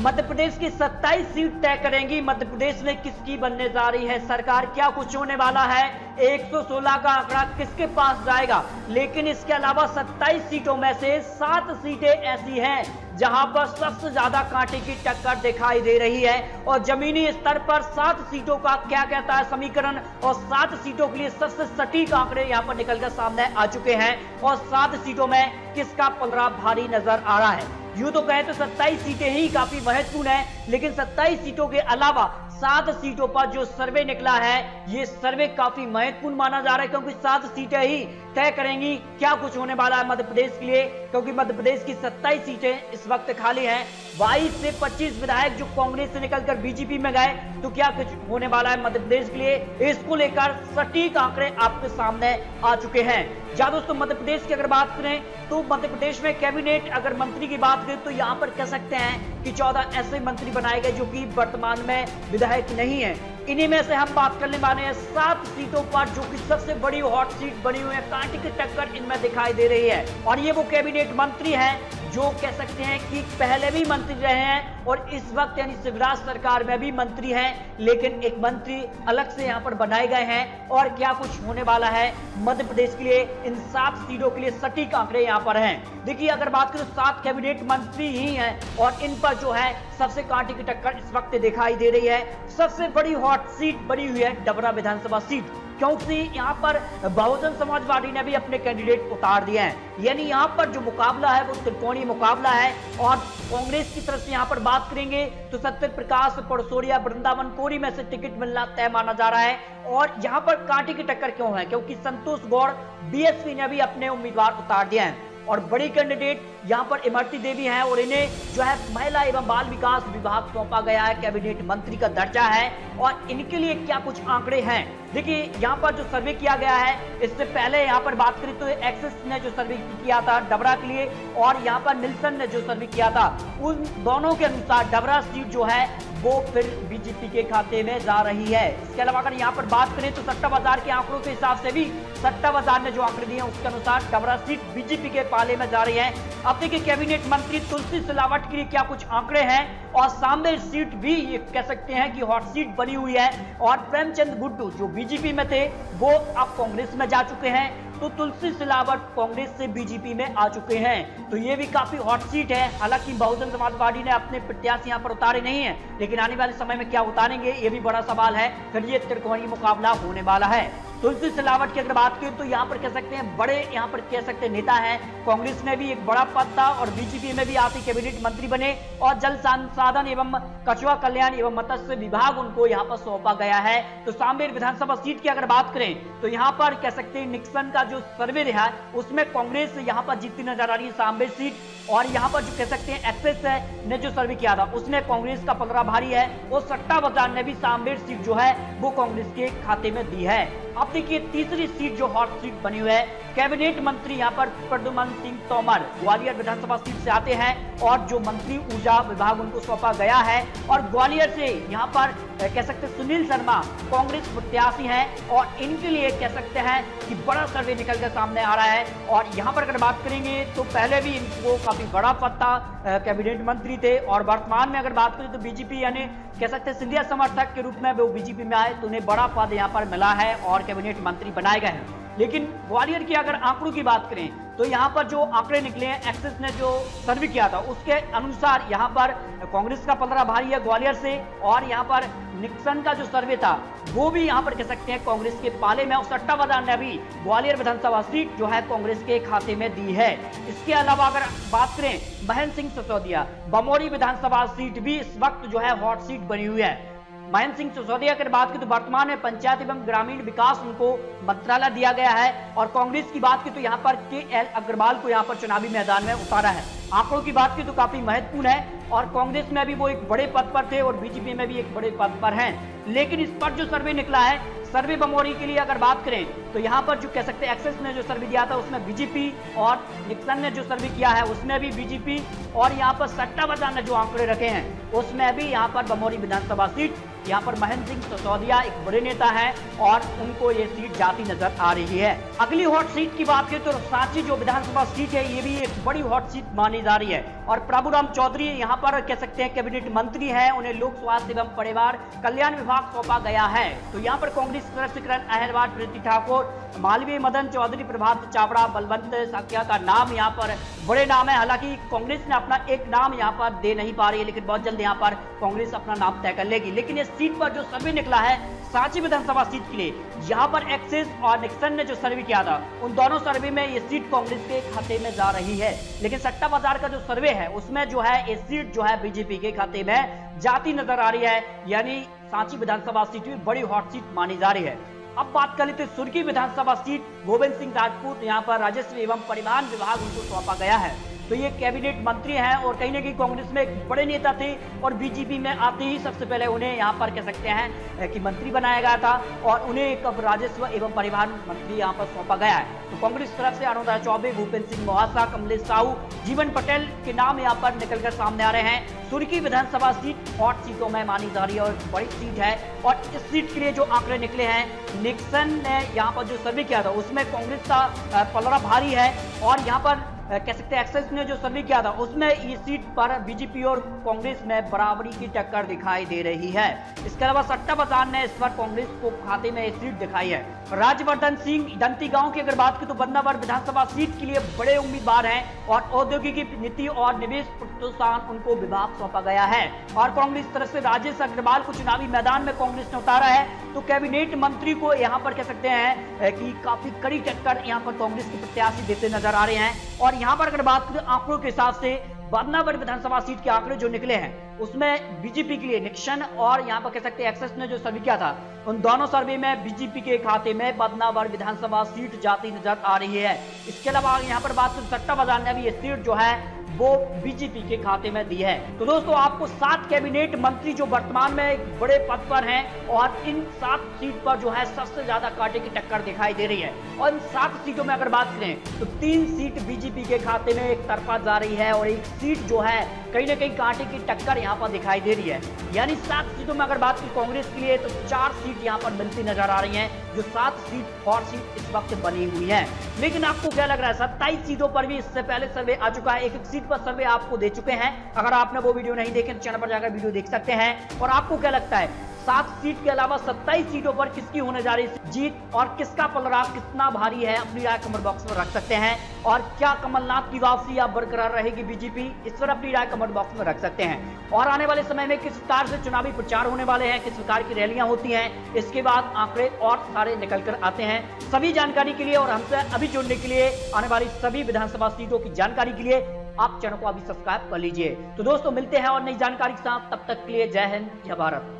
मध्य प्रदेश की 27 सीट तय करेंगी मध्य प्रदेश में किसकी बनने जा रही है सरकार, क्या कुछ होने वाला है, 116 का आंकड़ा किसके पास जाएगा। लेकिन इसके अलावा 27 सीटों में से 7 सीटें ऐसी हैं जहां पर सबसे ज्यादा कांटे की टक्कर दिखाई दे रही है और जमीनी स्तर पर 7 सीटों का क्या कहता है समीकरण और 7 सीटों के लिए सबसे सटीक आंकड़े यहां पर निकलकर सामने आ चुके हैं और 7 सीटों में किसका पलड़ा भारी नजर आ रहा है। यूं तो कहें तो 27 सीटें ही काफी महत्वपूर्ण है, लेकिन 27 सीटों के अलावा 7 सीटों पर जो सर्वे निकला है ये सर्वे काफी महत्वपूर्ण माना जा रहा है, क्योंकि 7 सीटें ही तय करेंगी क्या कुछ होने वाला है मध्य प्रदेश के लिए। क्योंकि मध्य प्रदेश की 27 सीटें इस वक्त खाली हैं। 22 से 25 विधायक जो कांग्रेस से निकलकर बीजेपी में गए, तो क्या कुछ होने वाला है मध्य प्रदेश के लिए, इसको लेकर सटीक आंकड़े आपके सामने आ चुके हैं। या दोस्तों मध्य प्रदेश की अगर बात करें तो मध्य प्रदेश में कैबिनेट अगर मंत्री की बात करें तो यहां पर कह सकते हैं कि 14 ऐसे मंत्री बनाए गए जो कि वर्तमान में विधायक नहीं है। इन्हीं में से हम बात करने वाले हैं 7 सीटों पर जो कि सबसे बड़ी हॉट सीट बनी हुई है, कांटे की टक्कर इनमें दिखाई दे रही है। और ये वो कैबिनेट मंत्री हैं जो कह सकते हैं कि पहले भी मंत्री रहे हैं और इस वक्त यानी शिवराज सरकार में भी मंत्री हैं, लेकिन एक मंत्री अलग से यहां पर बनाए गए हैं। और क्या कुछ होने वाला है मध्य प्रदेश के लिए, इन 7 सीटों के लिए सटीक आंकड़े यहां पर हैं। देखिए अगर बात करें तो 7 कैबिनेट मंत्री ही हैं और इन पर जो है सबसे कांटे की टक्कर इस वक्त दिखाई दे रही है। सबसे बड़ी हॉट सीट बनी हुई है डबरा विधानसभा सीट, क्योंकि यहां पर बहुजन समाज पार्टी ने भी अपने कैंडिडेट उतार दिए हैं। यानी यहां पर जो मुकाबला है वो त्रिकोणीय मुकाबला है। और कांग्रेस की तरफ से यहां पर बात करेंगे तो सत्य प्रकाश पड़सोरिया वृंदावन कोरी में से टिकट मिलना तय माना जा रहा है। और यहां पर कांटे की टक्कर क्यों है, क्योंकि संतोष गौड़ बीएसपी ने भी अपने उम्मीदवार उतार दिए हैं और बड़ी कैंडिडेट यहां पर इमरती देवी हैं और इन्हें जो है महिला एवं बाल विकास विभाग सौंपा गया है, कैबिनेट मंत्री का दर्जा है। और इनके लिए क्या कुछ आंकड़े हैं, देखिए यहां पर जो सर्वे किया गया है, इससे पहले यहां पर बात करें तो एक्सिस ने जो सर्वे किया था डबरा के लिए और यहां पर निल्सन ने जो सर्वे किया था, उन दोनों के अनुसार डबरा सीट जो है वो फिर बीजेपी के खाते में जा रही है। इसके अलावा अगर यहां पर बात करें तो सट्टा बाजार के आंकड़ों के हिसाब से भी सट्टा बाजार ने जो आंकड़े दिए हैं उसके अनुसार डबरा सीट बीजेपी के पाले में जा रही है। अब देखिए कैबिनेट मंत्री तुलसी सिलावट के लिए क्या कुछ आंकड़े हैं और सामने सीट भी ये कह सकते हैं कि हॉट सीट बनी हुई है। और प्रेमचंद गुड्डू जो बीजेपी में थे वो अब कांग्रेस में जा चुके हैं, तो तुलसी सिलावट कांग्रेस से बीजेपी में आ चुके हैं, तो ये भी काफी हॉट सीट है। हालांकि बहुजन समाज पार्टी ने अपने प्रत्याशी यहां पर उतारे नहीं है, लेकिन आने वाले समय में क्या उतारेंगे ये भी बड़ा सवाल है। फिर ये त्रिकोणीय मुकाबला होने वाला है। तुलसी सिलावट की अगर बात करें तो यहां पर कह सकते हैं बड़े यहां पर कह सकते हैं नेता हैं, कांग्रेस में भी एक बड़ा पद था और बीजेपी में भी आते कैबिनेट मंत्री बने और जल संसाधन एवं कछुआ कल्याण एवं मत्स्य विभाग उनको यहां पर सौंपा गया है। तो सांबेर विधानसभा सीट की अगर बात करें तो यहां पर कह सकते हैं निक्सन का जो सर्वे रहा उसमें कांग्रेस यहां पर जीतती नजर आ रही है सांबेर सीट। और यहां पर जो कह सकते हैं एक्सेस ने जो सर्वे किया था उसमें कांग्रेस का पलड़ा भारी है और सट्टा बाजार ने भी सांबेर सीट जो है वो कांग्रेस के खाते में दी है। अब देखिए तीसरी सीट जो हॉट सीट बनी हुई है, कैबिनेट मंत्री यहां पर प्रद्युमन सिंह तोमर ग्वालियर विधानसभा सीट से आते हैं और जो मंत्री ऊर्जा विभाग उनको सौंपा गया है। और ग्वालियर से यहां पर कह सकते हैं सुनील शर्मा कांग्रेस प्रत्याशी हैं और इनके लिए कह सकते हैं कि बड़ा सर्वे निकल कर सामने आ रहा है। और यहां पर अगर बात करेंगे तो पहले भी इनको काफी बड़ा पद था, कैबिनेट मंत्री थे और वर्तमान में अगर बात करें तो बीजेपी यानी कह सकते हैं सिंधिया समर्थक के रूप में वो बीजेपी में आए तो उन्हें बड़ा पद यहां पर मिला है और कैबिनेट मंत्री बनाए गए हैं। लेकिन ग्वालियर की अगर आंकड़ों की बात करें तो यहां पर जो आंकड़े निकले हैं एक्सिस ने जो सर्वे किया था उसके अनुसार यहां पर कांग्रेस का पलड़ा भारी है ग्वालियर से। और यहां पर निक्सन का जो सर्वे था वो भी यहां पर कह सकते हैं कांग्रेस के पाले में और सट्टा बाजार ने भी ग्वालियर विधानसभा सीट जो है कांग्रेस के खाते में दी है। इसके अलावा अगर बात करें महेंद्र सिंह सिसोदिया बमोरी विधानसभा सीट भी इस वक्त जो है हॉट सीट बनी हुई है। महेंद्र सिंह सिसोदिया की बात की तो वर्तमान में पंचायत एवं ग्रामीण विकास उनको मंत्रालय दिया गया है। और कांग्रेस की बात की तो यहाँ पर KL अग्रवाल को यहाँ पर चुनावी मैदान में उतारा है। आंकड़ों की बात की तो काफी महत्वपूर्ण है और कांग्रेस में भी वो एक बड़े पद पर थे और बीजेपी में भी एक बड़े पद पर हैं। लेकिन इस पर जो सर्वे निकला है, सर्वे बमोरी के लिए अगर बात करें तो यहाँ पर जो कह सकते हैं एक्सेस ने जो सर्वे दिया था उसमें बीजेपी और निक्सन ने जो सर्वे किया है उसमें भी बीजेपी और यहाँ पर सट्टा बाजार ने जो आंकड़े रखे हैं उसमें भी यहाँ पर बमोरी विधानसभा सीट यहाँ पर महेंद्र सिंह सिसोदिया एक बड़े नेता है और उनको ये सीट जाती नजर आ रही है। अगली हॉट सीट की बात करें तो सांची जो विधानसभा सीट है ये भी एक बड़ी हॉट सीट मानी जा रही है और प्रभुराम चौधरी यहाँ पर कह सकते हैं कैबिनेट मंत्री है, उन्हें लोक स्वास्थ्य एवं परिवार कल्याण विभाग सौंपा गया है। तो यहाँ पर कांग्रेस की तरफ से किरण अहिरवार, प्रीति ठाकुर, मालवीय मदन चौधरी, प्रभात चावड़ा, बलवंत साकिया का नाम यहाँ पर बड़े नाम है। हालांकि कांग्रेस ने अपना एक नाम यहाँ पर दे नहीं पा रही है, लेकिन बहुत जल्द यहाँ पर कांग्रेस अपना नाम तय कर लेगी। लेकिन इस सीट पर जो सर्वे निकला है सांची विधानसभा सीट के लिए, यहाँ पर एक्सिस और निक्सन ने जो सर्वे किया था उन दोनों सर्वे में ये सीट कांग्रेस के खाते में जा रही है। लेकिन सट्टा बाजार का जो सर्वे है उसमें जो है ये सीट जो है बीजेपी के खाते में जाती नजर आ रही है, यानी सांची विधानसभा सीट भी बड़ी हॉट सीट मानी जा रही है। अब बात कर लेते हैं सुर्खी विधानसभा सीट, गोविंद सिंह राजपूत यहाँ पर राजस्व एवं परिवहन विभाग उनको सौंपा गया है। तो ये कैबिनेट मंत्री हैं और कहीं ना कहीं कांग्रेस में एक बड़े नेता थे और बीजेपी में आते ही सबसे पहले उन्हें यहाँ पर कह सकते हैं कि मंत्री बनाया गया था और उन्हें एक राजस्व एवं परिवहन मंत्री यहाँ पर सौंपा गया है। तो कांग्रेस की तरफ से अनुराधा चौबे, भूपेंद्र सिंह मोहासा, कमलेश साहू, जीवन पटेल के नाम यहाँ पर निकलकर सामने आ रहे हैं। सुर्खी विधानसभा सीट हॉट सीटों में मानी जा रही है और बड़ी सीट है और इस सीट के लिए जो आंकड़े निकले हैं, निक्सन ने यहाँ पर जो सर्वे किया था उसमें कांग्रेस का पलड़ा भारी है और यहाँ पर कह सकते हैं एक्सेस ने जो सर्वे किया था उसमें इस सीट पर बीजेपी और कांग्रेस में बराबरी की टक्कर दिखाई दे रही है। इसके अलावा सट्टा बाजार ने इस पर कांग्रेस को खाते में एक सीट दिखाई है। राज्यवर्धन सिंह दंती गांव की अगर बात की तो बदनावर विधानसभा सीट के लिए बड़े उम्मीदवार हैं और औद्योगिकी नीति और निवेश प्रोत्साहन उनको विभाग सौंपा गया है और कांग्रेस तरफ से राजेश अग्रवाल को चुनावी मैदान में कांग्रेस ने उतारा है। तो कैबिनेट मंत्री को यहाँ पर कह सकते हैं कि काफी कड़ी टक्कर यहाँ पर कांग्रेस के प्रत्याशी देते नजर आ रहे हैं। और यहाँ पर अगर बात करें आंकड़ों के हिसाब से बदनावर विधानसभा सीट के आंकड़े जो निकले हैं उसमें बीजेपी के लिए निक्सन और यहाँ पर कह सकते हैं एक्सेस ने जो सर्वे किया था उन दोनों सर्वे में बीजेपी के खाते में बदनावर विधानसभा सीट जाती नजर आ रही है। इसके अलावा यहाँ पर बात करें सट्टा बाजार ने भी ये सीट जो है वो बीजेपी के खाते में दी है। तो दोस्तों आपको 7 कैबिनेट मंत्री जो वर्तमान में एक बड़े पद पर हैं और इन 7 सीट पर जो है सबसे ज्यादा कांटे की टक्कर दिखाई दे रही है और इन 7 सीटों में अगर बात करें तो 3 सीट बीजेपी के खाते में एक तरफा जा रही है और एक सीट जो है कहीं ना कहीं कांटे की टक्कर यहाँ पर दिखाई दे रही है। यानी 7 सीटों में अगर बात की कांग्रेस के लिए तो 4 सीट यहाँ पर मिलती नजर आ रही हैं, जो 7 सीट हॉट सीट इस वक्त बनी हुई है। लेकिन आपको क्या लग रहा है 27 सीटों पर भी इससे पहले सर्वे आ चुका है, एक सीट पर सर्वे आपको दे चुके हैं। अगर आपने वो वीडियो नहीं देखे तो चैनल पर जाकर वीडियो देख सकते हैं। और आपको क्या लगता है 7 सीट के अलावा 27 सीटों पर किसकी होने जा रही है जीत और किसका पलड़ा कितना भारी है, अपनी राय कमेंट बॉक्स में रख सकते हैं। और क्या कमलनाथ की वापसी या बरकरार रहेगी बीजेपी, इस पर अपनी राय कमेंट बॉक्स में रख सकते हैं। और आने वाले समय में किस प्रकार से चुनावी प्रचार होने वाले हैं, किस प्रकार की रैलियां होती हैं, इसके बाद आंकड़े और सारे निकल कर आते हैं। सभी जानकारी के लिए और हमसे अभी जुड़ने के लिए, आने वाली सभी विधानसभा सीटों की जानकारी के लिए आप चैनल को अभी सब्सक्राइब कर लीजिए। तो दोस्तों मिलते हैं और नई जानकारी के साथ, तब तक के लिए जय हिंद जय भारत।